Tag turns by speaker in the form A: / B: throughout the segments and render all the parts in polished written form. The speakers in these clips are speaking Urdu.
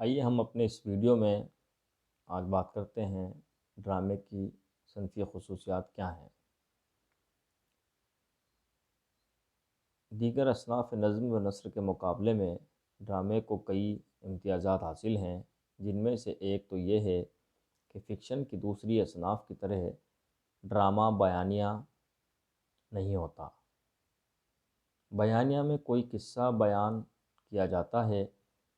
A: آئیے ہم اپنے اس ویڈیو میں آج بات کرتے ہیں ڈرامے کی صنفی خصوصیات کیا ہیں۔ دیگر اصناف نظم و نثر کے مقابلے میں ڈرامے کو کئی امتیازات حاصل ہیں، جن میں سے ایک تو یہ ہے کہ فکشن کی دوسری اصناف کی طرح ڈرامہ بیانیہ نہیں ہوتا۔ بیانیہ میں کوئی قصہ بیان کیا جاتا ہے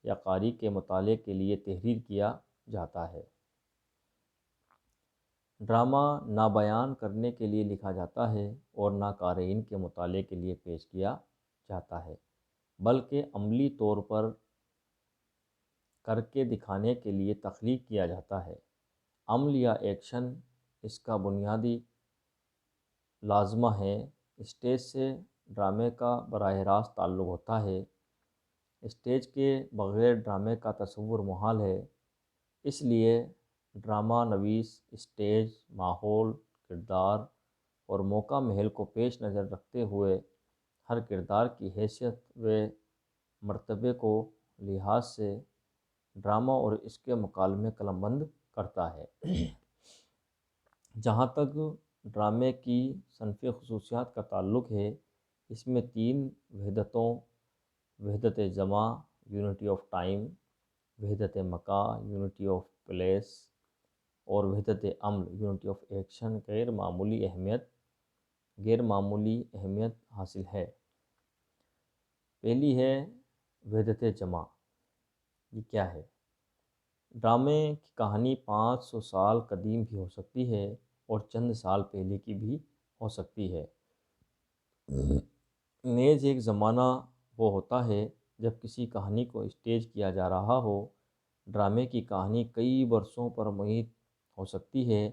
A: یا قاری کے مطالعے کے لیے تحریر کیا جاتا ہے۔ ڈرامہ نہ بیان کرنے کے لیے لکھا جاتا ہے اور نہ قارئین کے مطالعے کے لیے پیش کیا جاتا ہے، بلکہ عملی طور پر کر کے دکھانے کے لیے تخلیق کیا جاتا ہے۔ عمل یا ایکشن اس کا بنیادی لازمہ ہے۔ اسٹیج سے ڈرامے کا براہ راست تعلق ہوتا ہے۔ اسٹیج کے بغیر ڈرامے کا تصور محال ہے۔ اس لیے ڈرامہ نویس اسٹیج، ماحول، کردار اور موقع محل کو پیش نظر رکھتے ہوئے ہر کردار کی حیثیت و مرتبے کو لحاظ سے ڈرامہ اور اس کے مکالمے قلم بند کرتا ہے۔ جہاں تک ڈرامے کی صنفی خصوصیات کا تعلق ہے، اس میں تین وحدتوں، وحدت زمان یونٹی آف ٹائم، وحدت مکان یونٹی آف پلیس اور وحدت عمل یونٹی آف ایکشن غیر معمولی اہمیت حاصل ہے۔ پہلی ہے وحدت زمان۔ یہ کیا ہے؟ ڈرامے کی کہانی 500 سال قدیم بھی ہو سکتی ہے اور چند سال پہلے کی بھی ہو سکتی ہے۔ نیز ایک زمانہ وہ ہوتا ہے جب کسی کہانی کو اسٹیج کیا جا رہا ہو۔ ڈرامے کی کہانی کئی برسوں پر محیط ہو سکتی ہے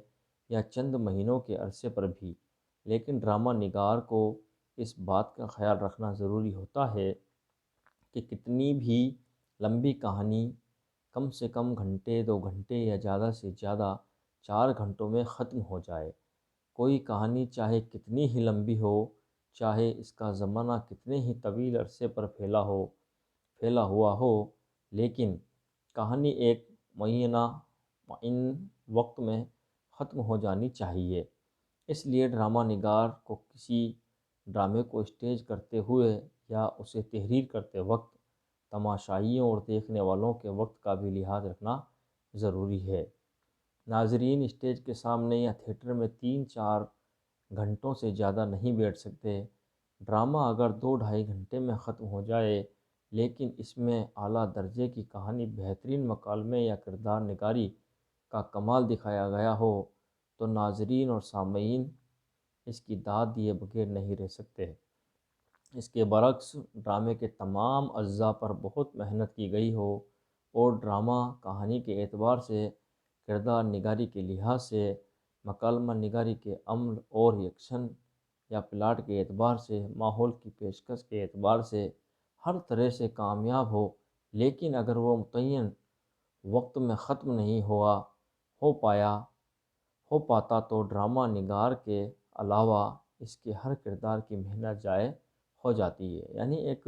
A: یا چند مہینوں کے عرصے پر بھی، لیکن ڈرامہ نگار کو اس بات کا خیال رکھنا ضروری ہوتا ہے کہ کتنی بھی لمبی کہانی کم سے کم گھنٹے، 2 گھنٹے یا زیادہ سے زیادہ 4 گھنٹوں میں ختم ہو جائے۔ کوئی کہانی چاہے کتنی ہی لمبی ہو، چاہے اس کا زمانہ کتنے ہی طویل عرصے پر پھیلا ہوا ہو، لیکن کہانی ایک معین وقت میں ختم ہو جانی چاہیے۔ اس لیے ڈرامہ نگار کو کسی ڈرامے کو اسٹیج کرتے ہوئے یا اسے تحریر کرتے وقت تماشائیوں اور دیکھنے والوں کے وقت کا بھی لحاظ رکھنا ضروری ہے۔ ناظرین اسٹیج کے سامنے یا تھیٹر میں 3-4 گھنٹوں سے زیادہ نہیں بیٹھ سکتے۔ ڈرامہ اگر 2-2.5 گھنٹے میں ختم ہو جائے، لیکن اس میں اعلیٰ درجے کی کہانی، بہترین مکالمے یا کردار نگاری کا کمال دکھایا گیا ہو، تو ناظرین اور سامعین اس کی داد دیے بغیر نہیں رہ سکتے۔ اس کے برعکس ڈرامے کے تمام اجزاء پر بہت محنت کی گئی ہو اور ڈرامہ کہانی کے اعتبار سے، کردار نگاری کے لحاظ سے، مکالمہ نگاری کے عمل اور ایکشن یا پلاٹ کے اعتبار سے، ماحول کی پیشکش کے اعتبار سے ہر طرح سے کامیاب ہو، لیکن اگر وہ متعین وقت میں ختم نہیں ہو پاتا تو ڈرامہ نگار کے علاوہ اس کے ہر کردار کی محنت ضائع ہو جاتی ہے۔ یعنی ایک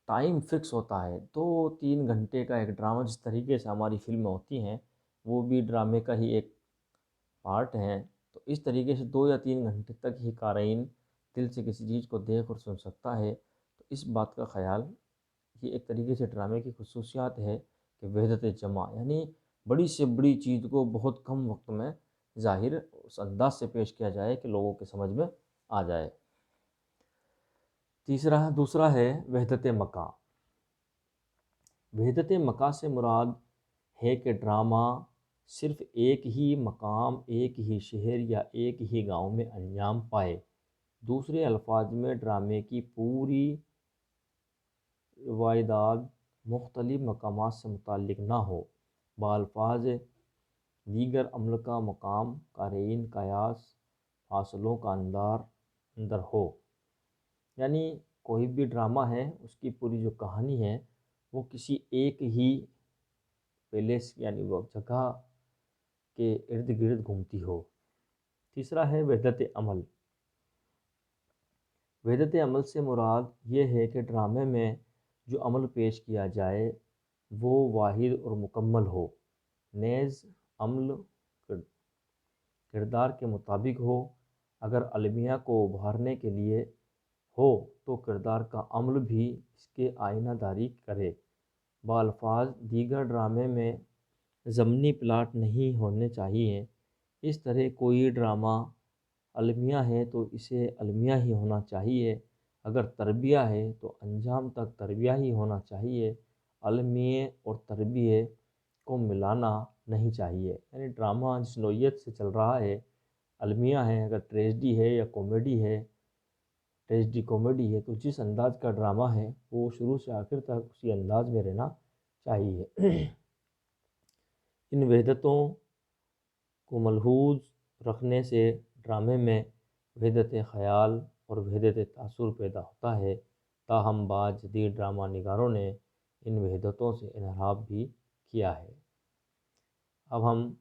A: ٹائم فکس ہوتا ہے، 2-3 گھنٹے کا ایک ڈرامہ، جس طریقے سے ہماری فلمیں ہوتی ہیں وہ بھی ڈرامے کا ہی ایک پارٹ ہیں، تو اس طریقے سے 2 یا 3 گھنٹے تک ہی قارئین دل سے کسی چیز کو دیکھ اور سن سکتا ہے۔ تو اس بات کا خیال، یہ ایک طریقے سے ڈرامے کی خصوصیات ہے کہ وحدت جمع، یعنی بڑی سے بڑی چیز کو بہت کم وقت میں ظاہر اس انداز سے پیش کیا جائے کہ لوگوں کے سمجھ میں آ جائے۔ دوسرا ہے وحدت مکان۔ وحدت مکان سے مراد ہے کہ ڈرامہ صرف ایک ہی مقام، ایک ہی شہر یا ایک ہی گاؤں میں انجام پائے۔ دوسرے الفاظ میں ڈرامے کی پوری روایداد مختلف مقامات سے متعلق نہ ہو، بالفاظ دیگر عمل کا مقام قارئین قیاس فاصلوں کا اندر ہو۔ یعنی کوئی بھی ڈرامہ ہے، اس کی پوری جو کہانی ہے وہ کسی ایک ہی پیلیس یعنی وہ جگہ کے ارد گرد گھومتی ہو۔ تیسرا ہے وحدت عمل۔ وحدت عمل سے مراد یہ ہے کہ ڈرامے میں جو عمل پیش کیا جائے وہ واحد اور مکمل ہو، نیز عمل کردار کے مطابق ہو۔ اگر المیہ کو ابھارنے کے لیے ہو تو کردار کا عمل بھی اس کے آئینہ داری کرے۔ بالفاظ دیگر ڈرامے میں ضمنی پلاٹ نہیں ہونے چاہیے۔ اس طرح کوئی ڈرامہ المیہ ہے تو اسے المیہ ہی ہونا چاہیے، اگر تربیہ ہے تو انجام تک تربیہ ہی ہونا چاہیے، المیہ اور تربیہ کو ملانا نہیں چاہیے۔ یعنی ڈرامہ جس نوعیت سے چل رہا ہے المیہ ہے، اگر ٹریجڈی ہے یا کامیڈی ہے، ٹریجڈی کامیڈی ہے، تو جس انداز کا ڈرامہ ہے وہ شروع سے آخر تک اسی انداز میں رہنا چاہیے۔ ان وحدتوں کو ملحوظ رکھنے سے ڈرامے میں وحدت خیال اور وحدت تاثر پیدا ہوتا ہے، تاہم بعض جدید ڈرامہ نگاروں نے ان وحدتوں سے انحراف بھی کیا ہے۔ اب ہم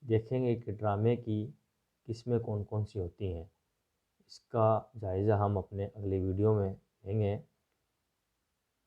A: دیکھیں گے کہ ڈرامے کی قسمیں کون کون سی ہوتی ہیں۔ اس کا جائزہ ہم اپنے اگلی ویڈیو میں لیں گے۔